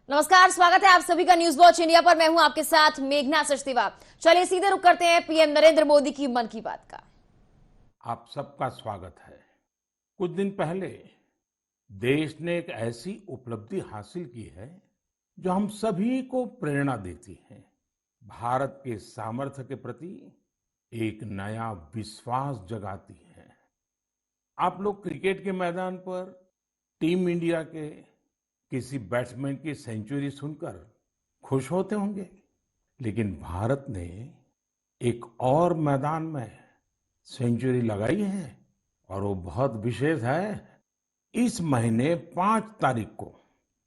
नमस्कार, स्वागत है आप सभी का न्यूज वॉच इंडिया पर। मैं हूं आपके साथ मेघना सचदेवा। चलिए सीधे रुक करते हैं पीएम नरेंद्र मोदी की मन की बात का। आप सबका स्वागत है। कुछ दिन पहले देश ने एक ऐसी उपलब्धि हासिल की है जो हम सभी को प्रेरणा देती है। भारत के सामर्थ्य के प्रति एक नया विश्वास जगाती है। आप लोग क्रिकेट के मैदान पर टीम इंडिया के किसी बैट्समैन की सेंचुरी सुनकर खुश होते होंगे, लेकिन भारत ने एक और मैदान में सेंचुरी लगाई है और वो बहुत विशेष है। इस महीने 5 तारीख को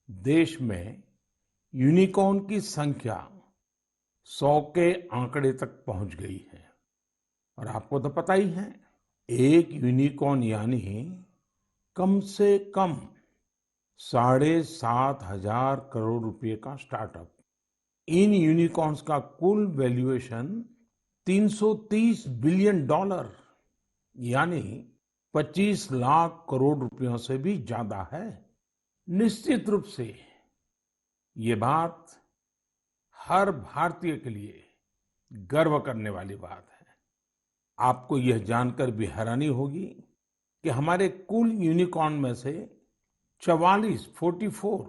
देश में यूनिकॉर्न की संख्या 100 के आंकड़े तक पहुंच गई है। और आपको तो पता ही है, एक यूनिकॉर्न यानी कम से कम 7,500 करोड़ रुपए का स्टार्टअप। इन यूनिकॉर्न्स का कुल वैल्यूएशन $330 बिलियन यानी 25 लाख करोड़ रुपयों से भी ज्यादा है। निश्चित रूप से ये बात हर भारतीय के लिए गर्व करने वाली बात है। आपको यह जानकर भी हैरानी होगी कि हमारे कुल यूनिकॉर्न में से 44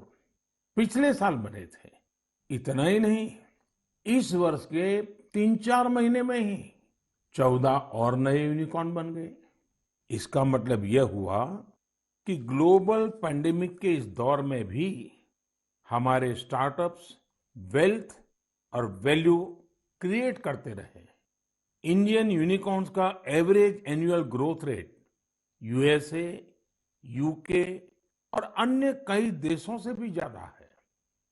पिछले साल बने थे। इतना ही नहीं, इस वर्ष के 3-4 महीने में ही 14 और नए यूनिकॉर्न बन गए। इसका मतलब यह हुआ कि ग्लोबल पैंडेमिक के इस दौर में भी हमारे स्टार्टअप्स वेल्थ और वैल्यू क्रिएट करते रहे। इंडियन यूनिकॉर्न्स का average annual growth rate USA, UK और अन्य कई देशों से भी ज्यादा है।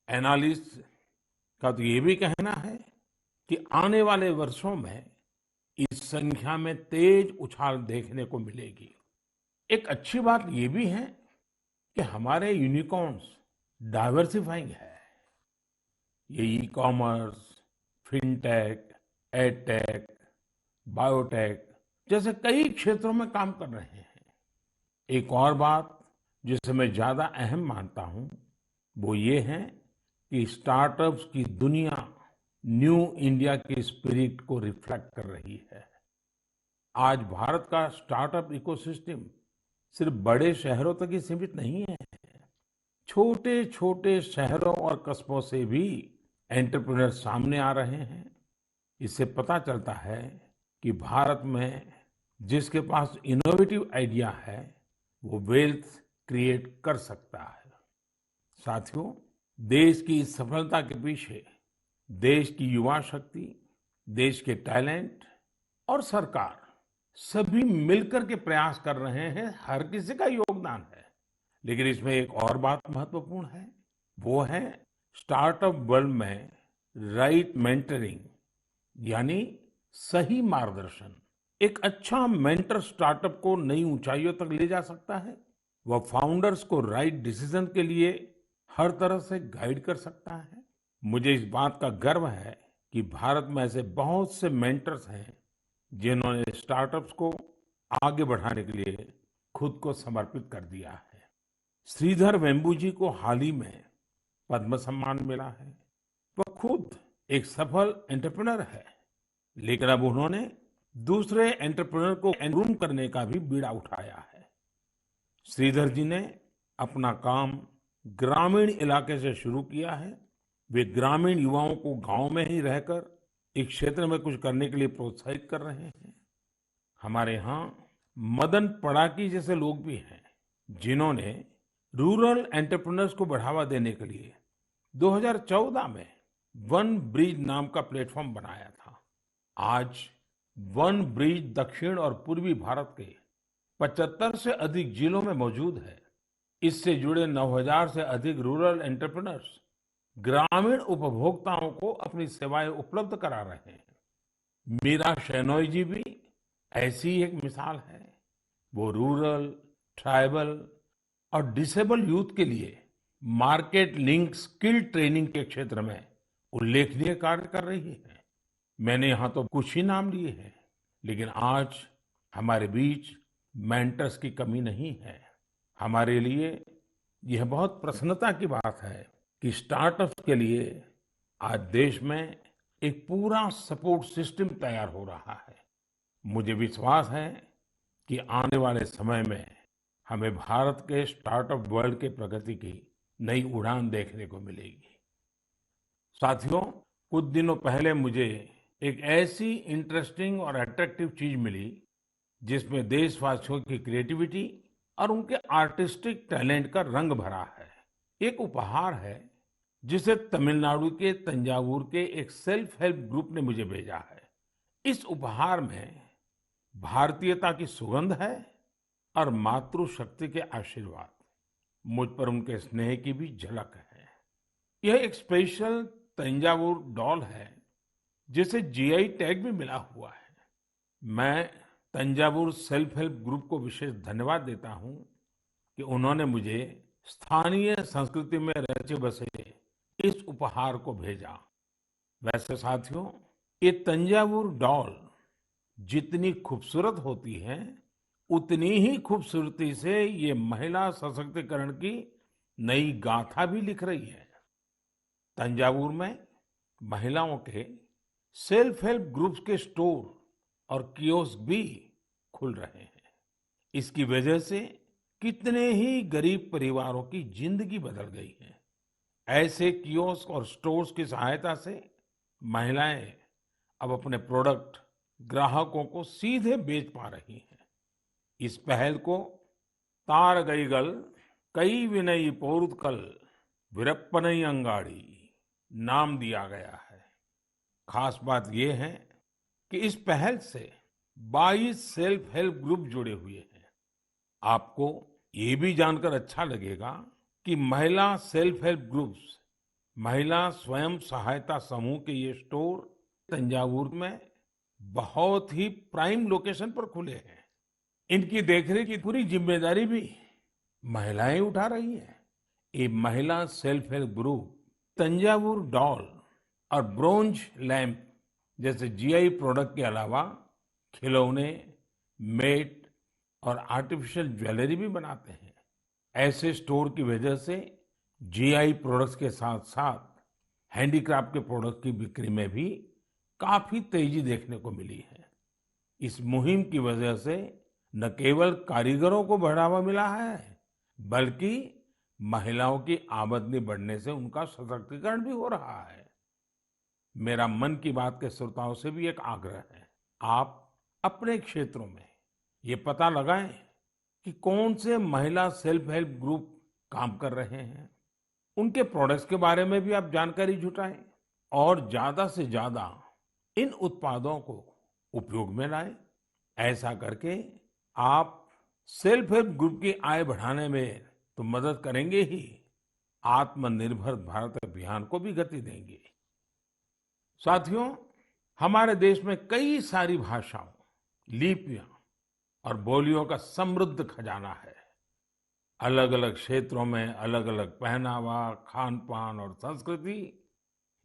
एनालिस्ट का तो ये भी कहना है कि आने वाले वर्षों में इस संख्या में तेज उछाल देखने को मिलेगी। एक अच्छी बात ये भी है कि हमारे यूनिकॉर्न्स डाइवर्सिफाइंग है। ये e commerce, fintech, edtech, biotech जैसे कई क्षेत्रों में काम कर रहे हैं। एक और बात जिसे मैं ज्यादा अहम मानता हूं वो ये है कि स्टार्टअप्स की दुनिया न्यू इंडिया की स्पिरिट को रिफ्लेक्ट कर रही है। आज भारत का स्टार्टअप इकोसिस्टम सिर्फ बड़े शहरों तक ही सीमित नहीं है। छोटे छोटे शहरों और कस्बों से भी एंटरप्रेन्योर सामने आ रहे हैं। इससे पता चलता है कि भारत में जिसके पास इनोवेटिव आइडिया है वो वेल्थ क्रिएट कर सकता है। साथियों, देश की इस सफलता के पीछे देश की युवा शक्ति, देश के टैलेंट और सरकार सभी मिलकर के प्रयास कर रहे हैं। हर किसी का योगदान है। लेकिन इसमें एक और बात महत्वपूर्ण है, वो है स्टार्टअप वर्ल्ड में राइट मेंटरिंग यानी सही मार्गदर्शन। एक अच्छा मेंटर स्टार्टअप को नई ऊंचाइयों तक ले जा सकता है। वह फाउंडर्स को राइट डिसीजन के लिए हर तरह से गाइड कर सकता है। मुझे इस बात का गर्व है कि भारत में ऐसे बहुत से मेंटर्स हैं जिन्होंने स्टार्टअप्स को आगे बढ़ाने के लिए खुद को समर्पित कर दिया है। श्रीधर वेम्बू जी को हाल ही में पद्म सम्मान मिला है। वह खुद एक सफल एंटरप्रेन्योर है, लेकिन अब उन्होंने दूसरे एंटरप्रेन्योर को ग्रूम करने का भी बीड़ा उठाया है। श्रीधर जी ने अपना काम ग्रामीण इलाके से शुरू किया है। वे ग्रामीण युवाओं को गांव में ही रहकर इस क्षेत्र में कुछ करने के लिए प्रोत्साहित कर रहे हैं। हमारे यहाँ मदन पड़ाकी जैसे लोग भी हैं जिन्होंने रूरल एंटरप्रेन्योर्स को बढ़ावा देने के लिए 2014 में वन ब्रिज नाम का प्लेटफॉर्म बनाया था। आज वन ब्रिज दक्षिण और पूर्वी भारत के 75 से अधिक जिलों में मौजूद है। इससे जुड़े 9,000 से अधिक रूरल एंटरप्रेन्योर्स ग्रामीण उपभोक्ताओं को अपनी सेवाएं उपलब्ध करा रहे हैं। मीरा शेनॉय जी भी ऐसी ही एक मिसाल है। वो रूरल, ट्राइबल और डिसेबल यूथ के लिए मार्केट लिंक स्किल ट्रेनिंग के क्षेत्र में उल्लेखनीय कार्य कर रही है। मैंने यहाँ तो कुछ ही नाम लिए हैं, लेकिन आज हमारे बीच मेंटर्स की कमी नहीं है। हमारे लिए यह बहुत प्रसन्नता की बात है कि स्टार्टअप्स के लिए आज देश में एक पूरा सपोर्ट सिस्टम तैयार हो रहा है। मुझे विश्वास है कि आने वाले समय में हमें भारत के स्टार्टअप वर्ल्ड के प्रगति की नई उड़ान देखने को मिलेगी। साथियों, कुछ दिनों पहले मुझे एक ऐसी इंटरेस्टिंग और अट्रैक्टिव चीज मिली जिसमें देशवासियों की क्रिएटिविटी और उनके आर्टिस्टिक टैलेंट का रंग भरा है। एक उपहार है जिसे तमिलनाडु के तंजावुर के एक सेल्फ हेल्प ग्रुप ने मुझे भेजा है। इस उपहार में भारतीयता की सुगंध है और मातृशक्ति के आशीर्वाद। मुझ पर उनके स्नेह की भी झलक है। यह एक स्पेशल तंजावुर डॉल है जिसे जीआई टैग भी मिला हुआ है। मैं तंजावुर सेल्फ हेल्प ग्रुप को विशेष धन्यवाद देता हूं कि उन्होंने मुझे स्थानीय संस्कृति में रचे बसे इस उपहार को भेजा। वैसे साथियों, ये तंजावुर डॉल जितनी खूबसूरत होती है, उतनी ही खूबसूरती से ये महिला सशक्तिकरण की नई गाथा भी लिख रही है। तंजावुर में महिलाओं के सेल्फ हेल्प ग्रुप्स के स्टोर और कियोस्क भी खुल रहे हैं। इसकी वजह से कितने ही गरीब परिवारों की जिंदगी बदल गई है। ऐसे कियोस्क और स्टोर्स की सहायता से महिलाएं अब अपने प्रोडक्ट ग्राहकों को सीधे बेच पा रही हैं। इस पहल को तारगईगल कई विनयी पोरुत्कल विरप्पनई अंगाड़ी नाम दिया गया है। खास बात यह है कि इस पहल से 22 सेल्फ हेल्प ग्रुप जुड़े हुए हैं। आपको ये भी जानकर अच्छा लगेगा कि महिला सेल्फ हेल्प ग्रुप्स, महिला स्वयं सहायता समूह के ये स्टोर तंजावुर में बहुत ही प्राइम लोकेशन पर खुले हैं। इनकी देखरेख की पूरी जिम्मेदारी भी महिलाएं उठा रही हैं। ये महिला self help group Thanjavur doll और ब्रोंज लैंप जैसे जीआई प्रोडक्ट के अलावा खिलौने, मेट और आर्टिफिशियल ज्वेलरी भी बनाते हैं। ऐसे स्टोर की वजह से जीआई प्रोडक्ट्स के साथ साथ हैंडीक्राफ्ट के प्रोडक्ट की बिक्री में भी काफी तेजी देखने को मिली है। इस मुहिम की वजह से न केवल कारीगरों को बढ़ावा मिला है, बल्कि महिलाओं की आमदनी बढ़ने से उनका सशक्तिकरण भी हो रहा है। मेरा मन की बात के श्रोताओं से भी एक आग्रह है, आप अपने क्षेत्रों में ये पता लगाएं कि कौन से महिला सेल्फ हेल्प ग्रुप काम कर रहे हैं। उनके प्रोडक्ट्स के बारे में भी आप जानकारी जुटाएं और ज्यादा से ज्यादा इन उत्पादों को उपयोग में लाएं। ऐसा करके आप सेल्फ हेल्प ग्रुप की आय बढ़ाने में तो मदद करेंगे ही, आत्मनिर्भर भारत अभियान को भी गति देंगे। साथियों, हमारे देश में कई सारी भाषाओं, लिपियां और बोलियों का समृद्ध खजाना है। अलग अलग क्षेत्रों में अलग अलग पहनावा, खान पान और संस्कृति,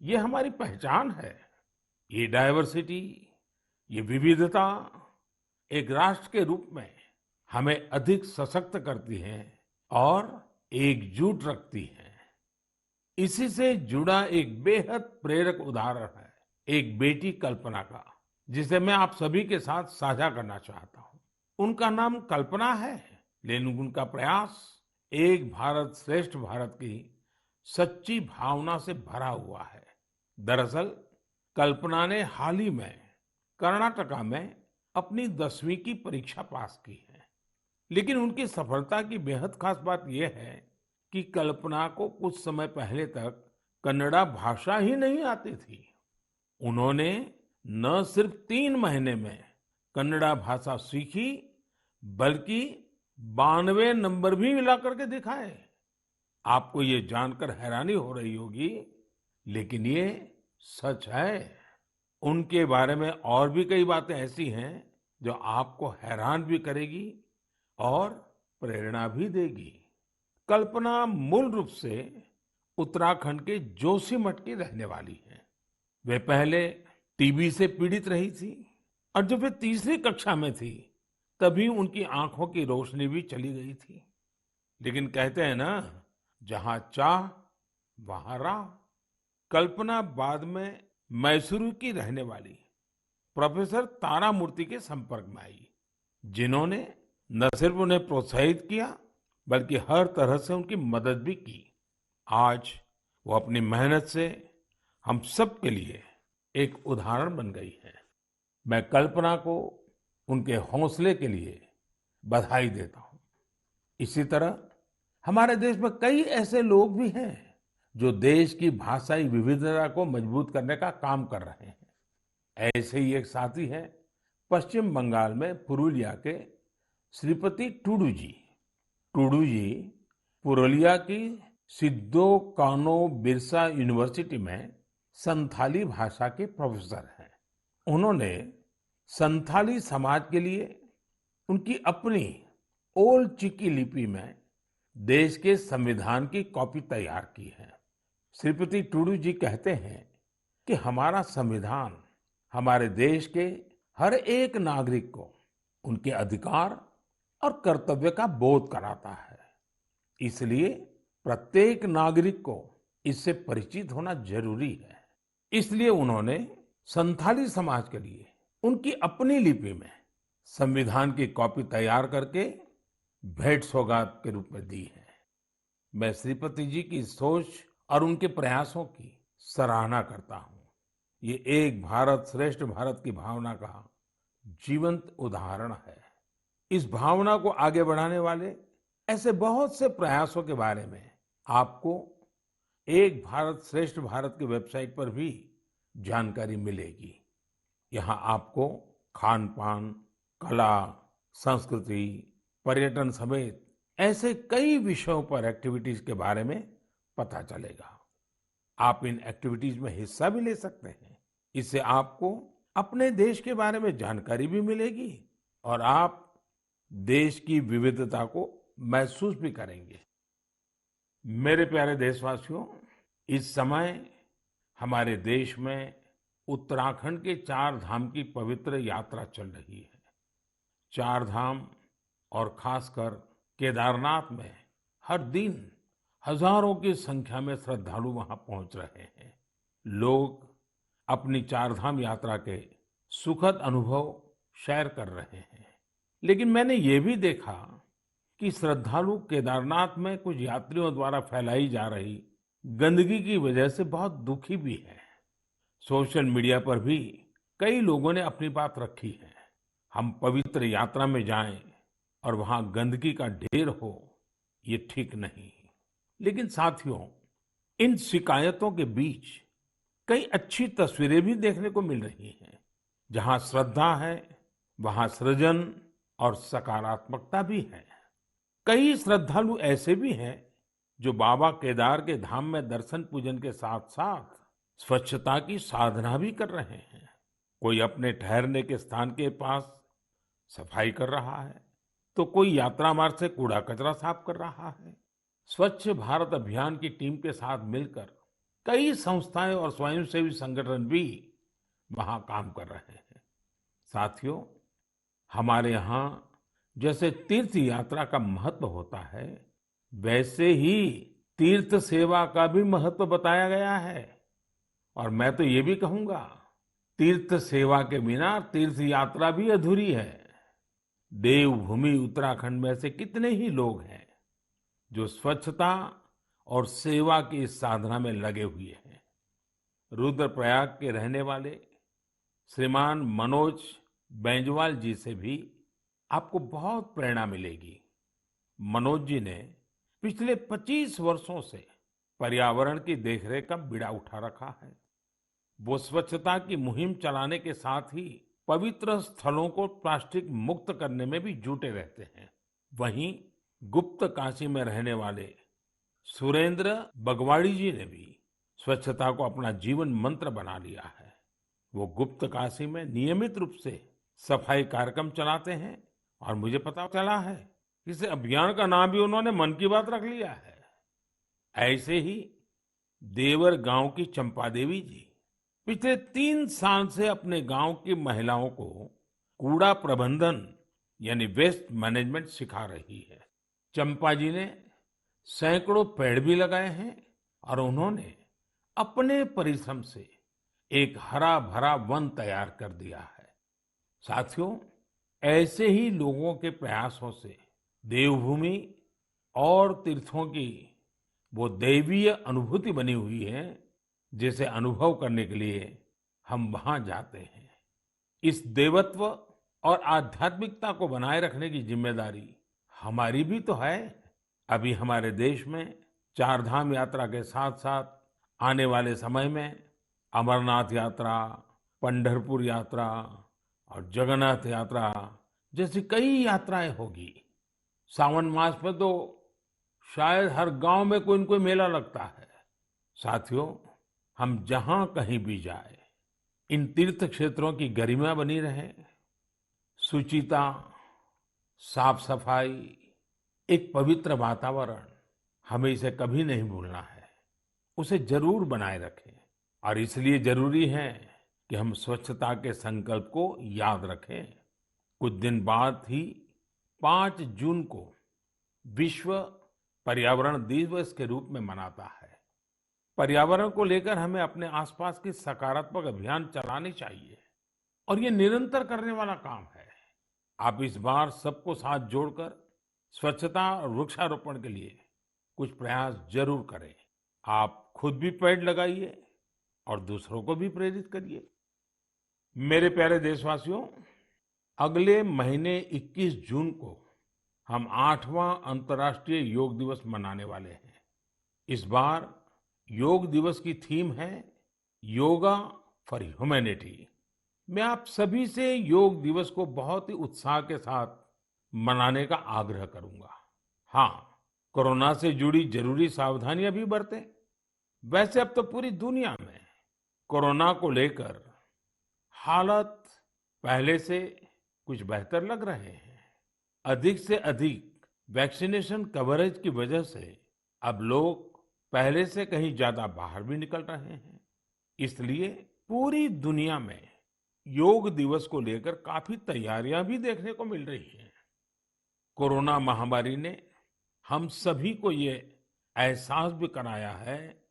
ये हमारी पहचान है। ये डाइवर्सिटी, ये विविधता एक राष्ट्र के रूप में हमें अधिक सशक्त करती है और एकजुट रखती है। इसी से जुड़ा एक बेहद प्रेरक उदाहरण है एक बेटी कल्पना का, जिसे मैं आप सभी के साथ साझा करना चाहता हूँ। उनका नाम कल्पना है, लेकिन उनका प्रयास एक भारत श्रेष्ठ भारत की सच्ची भावना से भरा हुआ है। दरअसल कल्पना ने हाल ही में कर्नाटका में अपनी 10वीं की परीक्षा पास की है। लेकिन उनकी सफलता की बेहद खास बात यह है कि कल्पना को कुछ समय पहले तक कन्नड़ा भाषा ही नहीं आती थी। उन्होंने न सिर्फ 3 महीने में कन्नड़ा भाषा सीखी, बल्कि 92 नंबर भी मिला करके दिखाए। आपको ये जानकर हैरानी हो रही होगी, लेकिन ये सच है। उनके बारे में और भी कई बातें ऐसी हैं जो आपको हैरान भी करेगी और प्रेरणा भी देगी। कल्पना मूल रूप से उत्तराखंड के जोशीमठ की रहने वाली है। वे पहले टीबी से पीड़ित रही थी और जब वे तीसरी कक्षा में थी, तभी उनकी आंखों की रोशनी भी चली गई थी। लेकिन कहते हैं ना, जहां चाह वहां राह कल्पना बाद में मैसूरू की रहने वाली प्रोफेसर तारामूर्ति के संपर्क में आई, जिन्होंने न सिर्फ उन्हें प्रोत्साहित किया बल्कि हर तरह से उनकी मदद भी की। आज वो अपनी मेहनत से हम सब के लिए एक उदाहरण बन गई है। मैं कल्पना को उनके हौसले के लिए बधाई देता हूँ। इसी तरह हमारे देश में कई ऐसे लोग भी हैं जो देश की भाषाई विविधता को मजबूत करने का काम कर रहे हैं। ऐसे ही एक साथी हैं पश्चिम बंगाल में पुरुलिया के श्रीपति टूडू जी। टूडू जी पुरुलिया की सिद्धो कानो बिरसा यूनिवर्सिटी में संथाली भाषा के प्रोफेसर हैं। उन्होंने संथाली समाज के लिए उनकी अपनी ओल चिकी लिपि में देश के संविधान की कॉपी तैयार की है। श्रीपति टूडू जी कहते हैं कि हमारा संविधान हमारे देश के हर एक नागरिक को उनके अधिकार और कर्तव्य का बोध कराता है। इसलिए प्रत्येक नागरिक को इससे परिचित होना जरूरी है। इसलिए उन्होंने संथाली समाज के लिए उनकी अपनी लिपि में संविधान की कॉपी तैयार करके भेंट सौगात के रूप में दी है। मैं श्रीपति जी की सोच और उनके प्रयासों की सराहना करता हूँ। ये एक भारत श्रेष्ठ भारत की भावना का जीवंत उदाहरण है। इस भावना को आगे बढ़ाने वाले ऐसे बहुत से प्रयासों के बारे में आपको एक भारत श्रेष्ठ भारत की वेबसाइट पर भी जानकारी मिलेगी। यहाँ आपको खान पान, कला, संस्कृति, पर्यटन समेत ऐसे कई विषयों पर एक्टिविटीज के बारे में पता चलेगा। आप इन एक्टिविटीज में हिस्सा भी ले सकते हैं। इससे आपको अपने देश के बारे में जानकारी भी मिलेगी और आप देश की विविधता को महसूस भी करेंगे। मेरे प्यारे देशवासियों, इस समय हमारे देश में उत्तराखंड के 4 धाम की पवित्र यात्रा चल रही है। 4 धाम और खासकर केदारनाथ में हर दिन हजारों की संख्या में श्रद्धालु वहां पहुंच रहे हैं। लोग अपनी 4 धाम यात्रा के सुखद अनुभव शेयर कर रहे हैं। लेकिन मैंने ये भी देखा कि श्रद्धालु केदारनाथ में कुछ यात्रियों द्वारा फैलाई जा रही गंदगी की वजह से बहुत दुखी भी है। सोशल मीडिया पर भी कई लोगों ने अपनी बात रखी है। हम पवित्र यात्रा में जाएं और वहां गंदगी का ढेर हो, ये ठीक नहीं। लेकिन साथियों, इन शिकायतों के बीच कई अच्छी तस्वीरें भी देखने को मिल रही हैं। जहां श्रद्धा है, वहां सृजन और सकारात्मकता भी है। कई श्रद्धालु ऐसे भी हैं जो बाबा केदार के धाम में दर्शन पूजन के साथ साथ स्वच्छता की साधना भी कर रहे हैं। कोई अपने ठहरने के स्थान के पास सफाई कर रहा है, तो कोई यात्रा मार्ग से कूड़ा कचरा साफ कर रहा है। स्वच्छ भारत अभियान की टीम के साथ मिलकर कई संस्थाएं और स्वयंसेवी संगठन भी वहां काम कर रहे हैं। साथियों, हमारे यहाँ जैसे तीर्थ यात्रा का महत्व होता है, वैसे ही तीर्थ सेवा का भी महत्व बताया गया है। और मैं तो ये भी कहूंगा, तीर्थ सेवा के बिना तीर्थ यात्रा भी अधूरी है। देवभूमि उत्तराखंड में से कितने ही लोग हैं जो स्वच्छता और सेवा की इस साधना में लगे हुए हैं। रुद्रप्रयाग के रहने वाले श्रीमान मनोज बेंजवाल जी से भी आपको बहुत प्रेरणा मिलेगी। मनोज जी ने पिछले 25 वर्षों से पर्यावरण की देखरेख का बीड़ा उठा रखा है। वो स्वच्छता की मुहिम चलाने के साथ ही पवित्र स्थलों को प्लास्टिक मुक्त करने में भी जुटे रहते हैं। वहीं गुप्त काशी में रहने वाले सुरेंद्र बगवाड़ी जी ने भी स्वच्छता को अपना जीवन मंत्र बना लिया है। वो गुप्त काशी में नियमित रूप से सफाई कार्यक्रम चलाते हैं और मुझे पता चला है इस अभियान का नाम भी उन्होंने मन की बात रख लिया है। ऐसे ही देवर गांव की चंपा देवी जी पिछले 3 साल से अपने गांव की महिलाओं को कूड़ा प्रबंधन यानी वेस्ट मैनेजमेंट सिखा रही है। चंपा जी ने सैकड़ों पेड़ भी लगाए हैं और उन्होंने अपने परिश्रम से एक हरा भरा वन तैयार कर दिया है। साथियों, ऐसे ही लोगों के प्रयासों से देवभूमि और तीर्थों की वो दैवीय अनुभूति बनी हुई है, जिसे अनुभव करने के लिए हम वहां जाते हैं। इस देवत्व और आध्यात्मिकता को बनाए रखने की जिम्मेदारी हमारी भी तो है। अभी हमारे देश में चार धाम यात्रा के साथ साथ आने वाले समय में अमरनाथ यात्रा, पंढरपुर यात्रा और जगन्नाथ यात्रा जैसी कई यात्राएं होगी। सावन मास में तो शायद हर गांव में कोई न कोई मेला लगता है। साथियों, हम जहां कहीं भी जाए, इन तीर्थ क्षेत्रों की गरिमा बनी रहे, शुचिता, साफ सफाई, एक पवित्र वातावरण, हमें इसे कभी नहीं भूलना है। उसे जरूर बनाए रखें। और इसलिए जरूरी है कि हम स्वच्छता के संकल्प को याद रखें। कुछ दिन बाद ही 5 जून को विश्व पर्यावरण दिवस के रूप में मनाता है। पर्यावरण को लेकर हमें अपने आसपास की सकारात्मक अभियान चलाने चाहिए और ये निरंतर करने वाला काम है। आप इस बार सबको साथ जोड़कर स्वच्छता और वृक्षारोपण के लिए कुछ प्रयास जरूर करें। आप खुद भी पेड़ लगाइए और दूसरों को भी प्रेरित करिए। मेरे प्यारे देशवासियों, अगले महीने 21 जून को हम 8वां अंतर्राष्ट्रीय योग दिवस मनाने वाले हैं। इस बार योग दिवस की थीम है योगा फॉर ह्यूमैनिटी। मैं आप सभी से योग दिवस को बहुत ही उत्साह के साथ मनाने का आग्रह करूंगा। हाँ, कोरोना से जुड़ी जरूरी सावधानियां भी बरतें। वैसे अब तो पूरी दुनिया में कोरोना को लेकर हालात पहले से कुछ बेहतर लग रहे हैं। अधिक से अधिक वैक्सीनेशन कवरेज की वजह से अब लोग पहले से कहीं ज्यादा बाहर भी निकल रहे हैं। इसलिए पूरी दुनिया में योग दिवस को लेकर काफी तैयारियां भी देखने को मिल रही हैं। कोरोना महामारी ने हम सभी को ये एहसास भी कराया है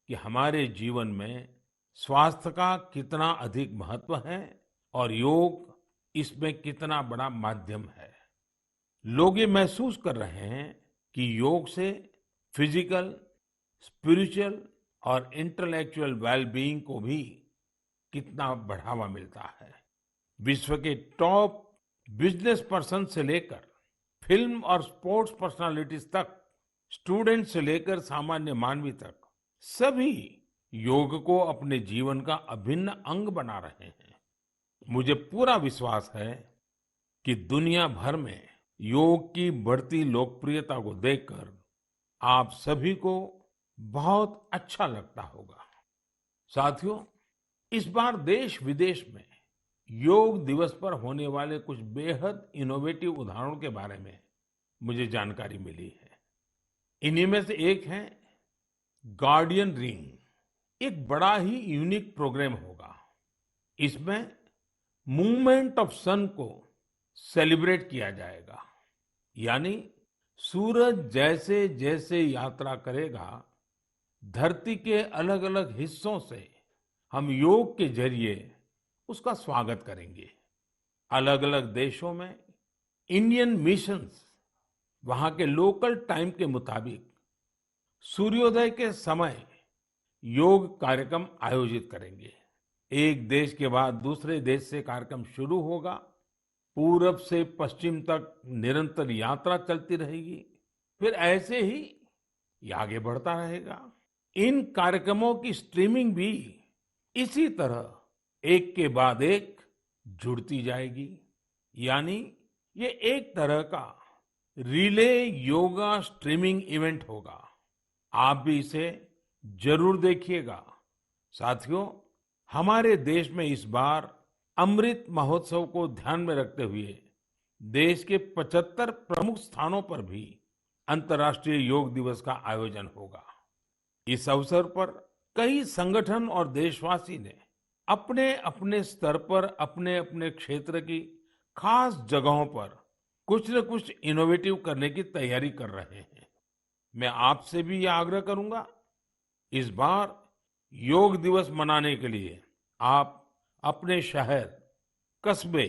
कि हमारे जीवन में स्वास्थ्य का कितना अधिक महत्व है और योग इसमें कितना बड़ा माध्यम है। लोग ये महसूस कर रहे हैं कि योग से फिजिकल, स्पिरिचुअल और इंटेलेक्चुअल वेलबीइंग को भी कितना बढ़ावा मिलता है। विश्व के टॉप बिजनेस पर्सन से लेकर फिल्म और स्पोर्ट्स पर्सनालिटीज तक, स्टूडेंट से लेकर सामान्य मानवी तक, सभी योग को अपने जीवन का अभिन्न अंग बना रहे हैं। मुझे पूरा विश्वास है कि दुनिया भर में योग की बढ़ती लोकप्रियता को देखकर आप सभी को बहुत अच्छा लगता होगा। साथियों, इस बार देश विदेश में योग दिवस पर होने वाले कुछ बेहद इनोवेटिव उदाहरणों के बारे में मुझे जानकारी मिली है। इन्हीं में से एक है गार्डियन रिंग। एक बड़ा ही यूनिक प्रोग्राम होगा। इसमें मूवमेंट ऑफ सन को सेलिब्रेट किया जाएगा। यानी सूरज जैसे जैसे यात्रा करेगा, धरती के अलग अलग हिस्सों से हम योग के जरिए उसका स्वागत करेंगे। अलग अलग देशों में इंडियन मिशंस वहां के लोकल टाइम के मुताबिक सूर्योदय के समय योग कार्यक्रम आयोजित करेंगे। एक देश के बाद दूसरे देश से कार्यक्रम शुरू होगा। पूरब से पश्चिम तक निरंतर यात्रा चलती रहेगी। फिर ऐसे ही ये आगे बढ़ता रहेगा। इन कार्यक्रमों की स्ट्रीमिंग भी इसी तरह एक के बाद एक जुड़ती जाएगी। यानी ये एक तरह का रिले योगा स्ट्रीमिंग इवेंट होगा। आप भी इसे जरूर देखिएगा। साथियों, हमारे देश में इस बार अमृत महोत्सव को ध्यान में रखते हुए देश के 75 प्रमुख स्थानों पर भी अंतर्राष्ट्रीय योग दिवस का आयोजन होगा। इस अवसर पर कई संगठन और देशवासी ने अपने अपने स्तर पर अपने अपने क्षेत्र की खास जगहों पर कुछ न कुछ इनोवेटिव करने की तैयारी कर रहे हैं। मैं आपसे भी यह आग्रह करूंगा इस बार योग दिवस मनाने के लिए आप अपने शहर, कस्बे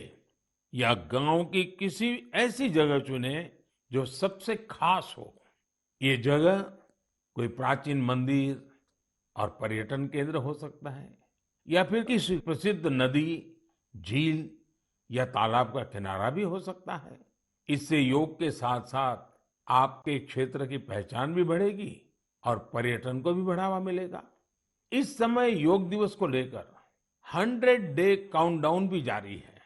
या गांव की किसी ऐसी जगह चुने जो सबसे खास हो। ये जगह कोई प्राचीन मंदिर और पर्यटन केंद्र हो सकता है, या फिर किसी प्रसिद्ध नदी, झील या तालाब का किनारा भी हो सकता है। इससे योग के साथ साथ आपके क्षेत्र की पहचान भी बढ़ेगी और पर्यटन को भी बढ़ावा मिलेगा। इस समय योग दिवस को लेकर 100 डे काउंटडाउन भी जारी है,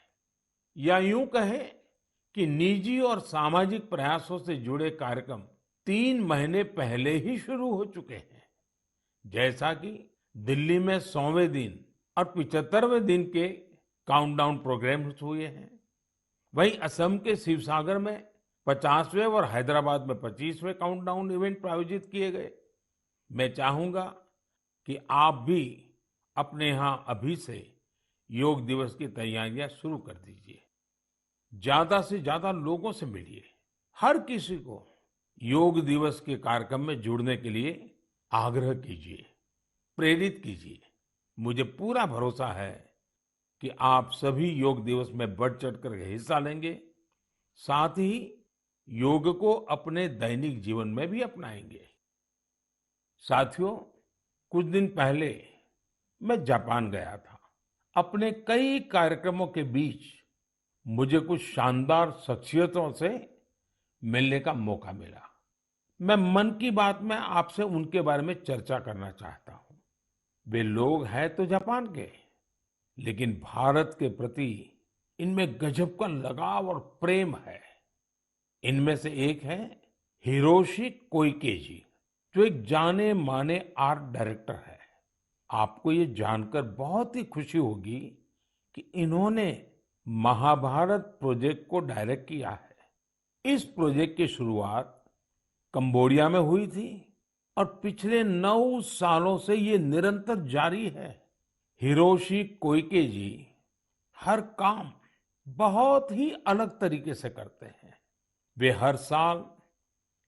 या यूं कहें कि निजी और सामाजिक प्रयासों से जुड़े कार्यक्रम 3 महीने पहले ही शुरू हो चुके हैं। जैसा कि दिल्ली में 100वें दिन और 75वें दिन के काउंटडाउन प्रोग्राम्स हुए हैं, वहीं असम के शिवसागर में 50वें और हैदराबाद में 25वें काउंटडाउन इवेंट आयोजित किए गए। मैं चाहूंगा कि आप भी अपने यहाँ अभी से योग दिवस की तैयारियां शुरू कर दीजिए। ज्यादा से ज्यादा लोगों से मिलिए। हर किसी को योग दिवस के कार्यक्रम में जुड़ने के लिए आग्रह कीजिए, प्रेरित कीजिए। मुझे पूरा भरोसा है कि आप सभी योग दिवस में बढ़ चढ़ कर हिस्सा लेंगे, साथ ही योग को अपने दैनिक जीवन में भी अपनाएंगे। साथियों, कुछ दिन पहले मैं जापान गया था। अपने कई कार्यक्रमों के बीच मुझे कुछ शानदार शख्सियतों से मिलने का मौका मिला। मैं मन की बात में आपसे उनके बारे में चर्चा करना चाहता हूँ। वे लोग हैं तो जापान के, लेकिन भारत के प्रति इनमें गजब का लगाव और प्रेम है। इनमें से एक है हिरोशी कोइके जी, जो एक जाने माने आर्ट डायरेक्टर है। आपको ये जानकर बहुत ही खुशी होगी कि इन्होंने महाभारत प्रोजेक्ट को डायरेक्ट किया है। इस प्रोजेक्ट की शुरुआत कंबोडिया में हुई थी और पिछले 9 सालों से ये निरंतर जारी है। हिरोशी कोइके जी हर काम बहुत ही अलग तरीके से करते हैं। वे हर साल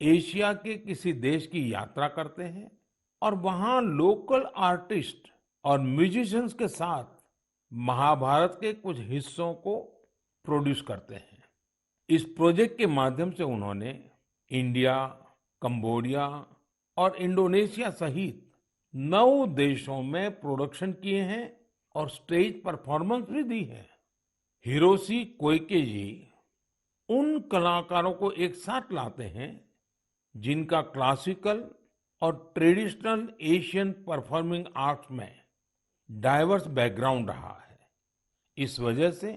एशिया के किसी देश की यात्रा करते हैं और वहां लोकल आर्टिस्ट और म्यूजिशियंस के साथ महाभारत के कुछ हिस्सों को प्रोड्यूस करते हैं। इस प्रोजेक्ट के माध्यम से उन्होंने इंडिया, कंबोडिया और इंडोनेशिया सहित 9 देशों में प्रोडक्शन किए हैं और स्टेज परफॉर्मेंस भी दी है। हिरोशी कोइके जी उन कलाकारों को एक साथ लाते हैं जिनका क्लासिकल और ट्रेडिशनल एशियन परफॉर्मिंग आर्ट्स में डाइवर्स बैकग्राउंड रहा है। इस वजह से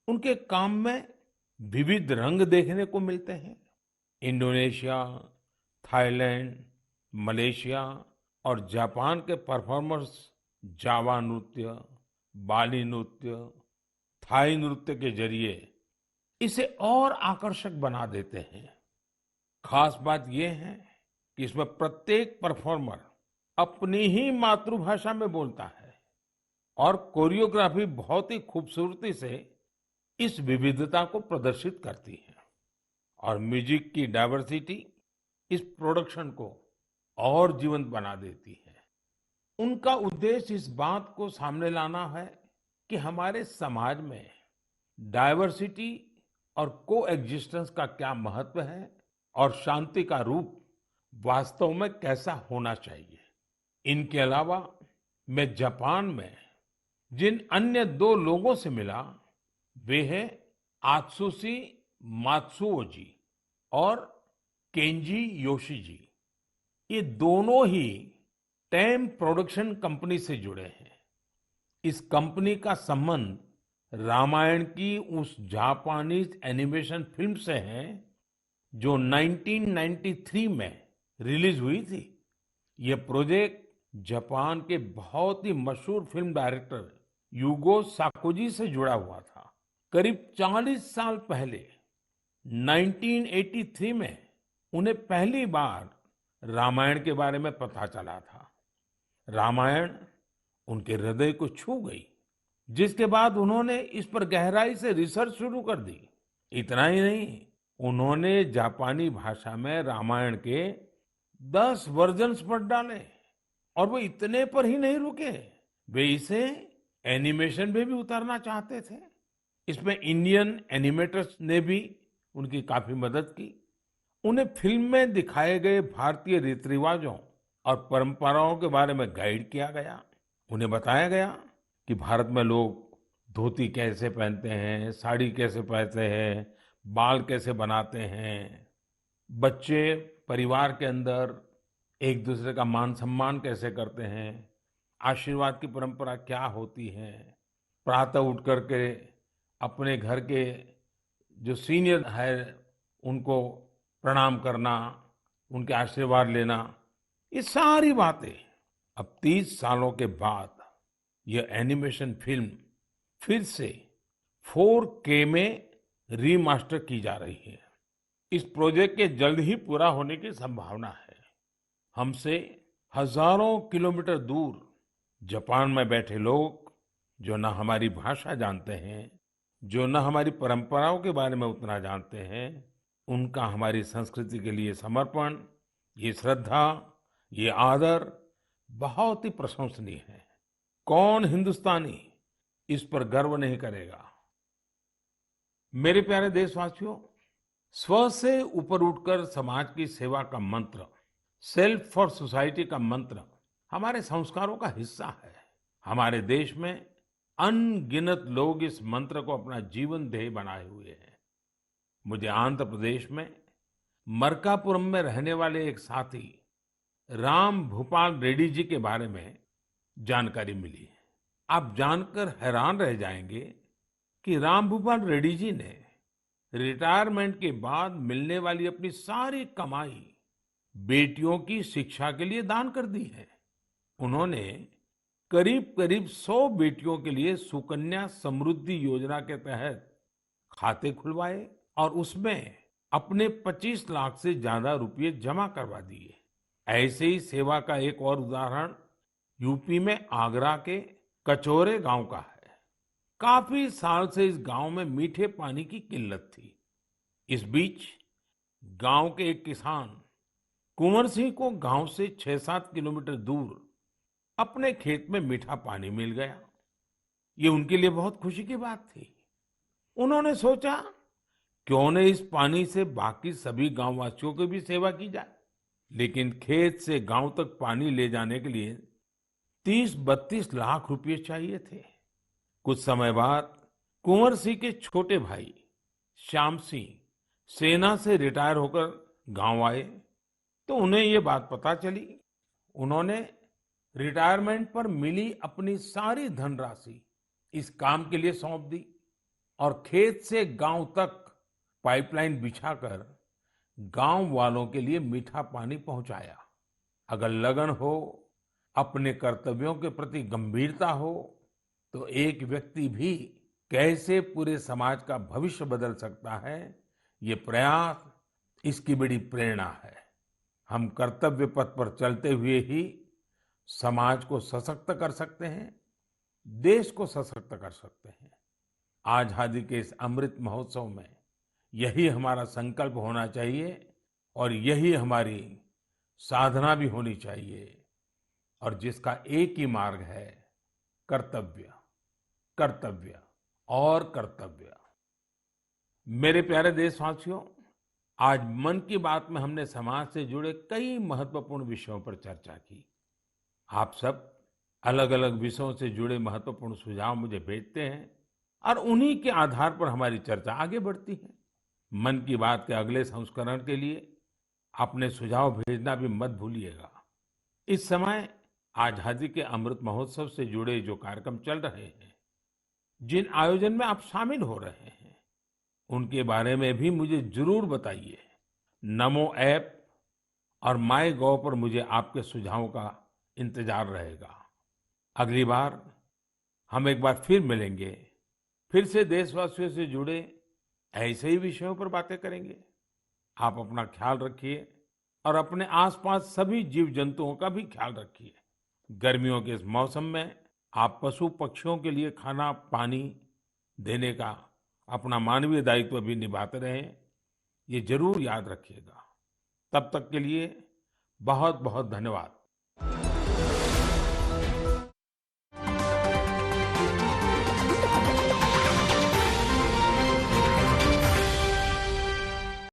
उनके काम में विविध रंग देखने को मिलते हैं। इंडोनेशिया, थाईलैंड, मलेशिया और जापान के परफॉर्मर्स जावा नृत्य, बाली नृत्य, थाई नृत्य के जरिए इसे और आकर्षक बना देते हैं। खास बात यह है कि इसमें प्रत्येक परफॉर्मर अपनी ही मातृभाषा में बोलता है और कोरियोग्राफी बहुत ही खूबसूरती से इस विविधता को प्रदर्शित करती है। और म्यूजिक की डाइवर्सिटी इस प्रोडक्शन को और जीवंत बना देती है। उनका उद्देश्य इस बात को सामने लाना है कि हमारे समाज में डाइवर्सिटी और कोएग्जिस्टेंस का क्या महत्व है और शांति का रूप वास्तव में कैसा होना चाहिए। इनके अलावा मैं जापान में जिन अन्य 2 लोगों से मिला, वे हैं आत्सुशी मात्सुओ जी और केंजी योशी जी। ये दोनों ही टेम प्रोडक्शन कंपनी से जुड़े हैं। इस कंपनी का संबंध रामायण की उस जापानीज एनिमेशन फिल्म से है जो 1993 में रिलीज हुई थी। यह प्रोजेक्ट जापान के बहुत ही मशहूर फिल्म डायरेक्टर युगो साकोजी से जुड़ा हुआ था। करीब 40 साल पहले 1983 में उन्हें पहली बार रामायण के बारे में पता चला था। रामायण उनके हृदय को छू गई, जिसके बाद उन्होंने इस पर गहराई से रिसर्च शुरू कर दी। इतना ही नहीं, उन्होंने जापानी भाषा में रामायण के 10 वर्जन्स पढ़ डाले और वो इतने पर ही नहीं रुके, वे इसे एनिमेशन में भी उतारना चाहते थे। इसमें इंडियन एनिमेटर्स ने भी उनकी काफी मदद की। उन्हें फिल्म में दिखाए गए भारतीय रीति रिवाजों और परंपराओं के बारे में गाइड किया गया। उन्हें बताया गया कि भारत में लोग धोती कैसे पहनते हैं, साड़ी कैसे पहनते हैं, बाल कैसे बनाते हैं, बच्चे परिवार के अंदर एक दूसरे का मान सम्मान कैसे करते हैं, आशीर्वाद की परंपरा क्या होती है, प्रातः उठ करके अपने घर के जो सीनियर है उनको प्रणाम करना, उनके आशीर्वाद लेना, ये सारी बातें अब 30 सालों के बाद यह एनिमेशन फिल्म फिर से 4K में रीमास्टर की जा रही है। इस प्रोजेक्ट के जल्द ही पूरा होने की संभावना है। हमसे हजारों किलोमीटर दूर जापान में बैठे लोग जो न हमारी भाषा जानते हैं, जो न हमारी परंपराओं के बारे में उतना जानते हैं, उनका हमारी संस्कृति के लिए समर्पण, ये श्रद्धा, ये आदर बहुत ही प्रशंसनीय है। कौन हिंदुस्तानी इस पर गर्व नहीं करेगा। मेरे प्यारे देशवासियों, स्व से ऊपर उठकर समाज की सेवा का मंत्र, सेल्फ फॉर सोसाइटी का मंत्र हमारे संस्कारों का हिस्सा है। हमारे देश में अनगिनत लोग इस मंत्र को अपना जीवन ध्येय बनाए हुए हैं। मुझे आंध्र प्रदेश में मरकापुरम में रहने वाले एक साथी राम भूपाल रेड्डी जी के बारे में जानकारी मिली। आप जानकर हैरान रह जाएंगे कि राम भूपाल रेड्डी जी ने रिटायरमेंट के बाद मिलने वाली अपनी सारी कमाई बेटियों की शिक्षा के लिए दान कर दी है। उन्होंने करीब करीब 100 बेटियों के लिए सुकन्या समृद्धि योजना के तहत खाते खुलवाए और उसमें अपने 25 लाख से ज्यादा रुपए जमा करवा दिए। ऐसे ही सेवा का एक और उदाहरण यूपी में आगरा के कचौरे गांव का है। काफी साल से इस गांव में मीठे पानी की किल्लत थी। इस बीच गांव के एक किसान कुंवर सिंह को गांव से 6-7 किलोमीटर दूर अपने खेत में मीठा पानी मिल गया। ये उनके लिए बहुत खुशी की बात थी। उन्होंने सोचा क्यों न इस पानी से बाकी सभी गांववासियों की भी सेवा की जाए। लेकिन खेत से गांव तक पानी ले जाने के लिए 30-32 लाख रुपए चाहिए थे। कुछ समय बाद कुंवर सिंह के छोटे भाई श्याम सिंह सेना से रिटायर होकर गांव आए तो उन्हें ये बात पता चली। उन्होंने रिटायरमेंट पर मिली अपनी सारी धनराशि इस काम के लिए सौंप दी और खेत से गांव तक पाइपलाइन बिछाकर गांव वालों के लिए मीठा पानी पहुंचाया। अगर लगन हो, अपने कर्तव्यों के प्रति गंभीरता हो, तो एक व्यक्ति भी कैसे पूरे समाज का भविष्य बदल सकता है, ये प्रयास इसकी बड़ी प्रेरणा है। हम कर्तव्य पथ पर चलते हुए ही समाज को सशक्त कर सकते हैं, देश को सशक्त कर सकते हैं। आजादी के इस अमृत महोत्सव में यही हमारा संकल्प होना चाहिए और यही हमारी साधना भी होनी चाहिए, और जिसका एक ही मार्ग है, कर्तव्य, कर्तव्य और कर्तव्य। मेरे प्यारे देशवासियों, आज मन की बात में हमने समाज से जुड़े कई महत्वपूर्ण विषयों पर चर्चा की। आप सब अलग अलग विषयों से जुड़े महत्वपूर्ण सुझाव मुझे भेजते हैं और उन्हीं के आधार पर हमारी चर्चा आगे बढ़ती है। मन की बात के अगले संस्करण के लिए अपने सुझाव भेजना भी मत भूलिएगा। इस समय आजादी के अमृत महोत्सव से जुड़े जो कार्यक्रम चल रहे हैं, जिन आयोजन में आप शामिल हो रहे हैं, उनके बारे में भी मुझे जरूर बताइए। नमो ऐप और माय गॉव पर मुझे आपके सुझावों का इंतजार रहेगा। अगली बार हम एक बार फिर मिलेंगे, फिर से देशवासियों से जुड़े ऐसे ही विषयों पर बातें करेंगे। आप अपना ख्याल रखिए और अपने आसपास सभी जीव जंतुओं का भी ख्याल रखिए। गर्मियों के इस मौसम में आप पशु पक्षियों के लिए खाना पानी देने का अपना मानवीय दायित्व भी निभाते रहें, ये जरूर याद रखिएगा। तब तक के लिए बहुत बहुत धन्यवाद।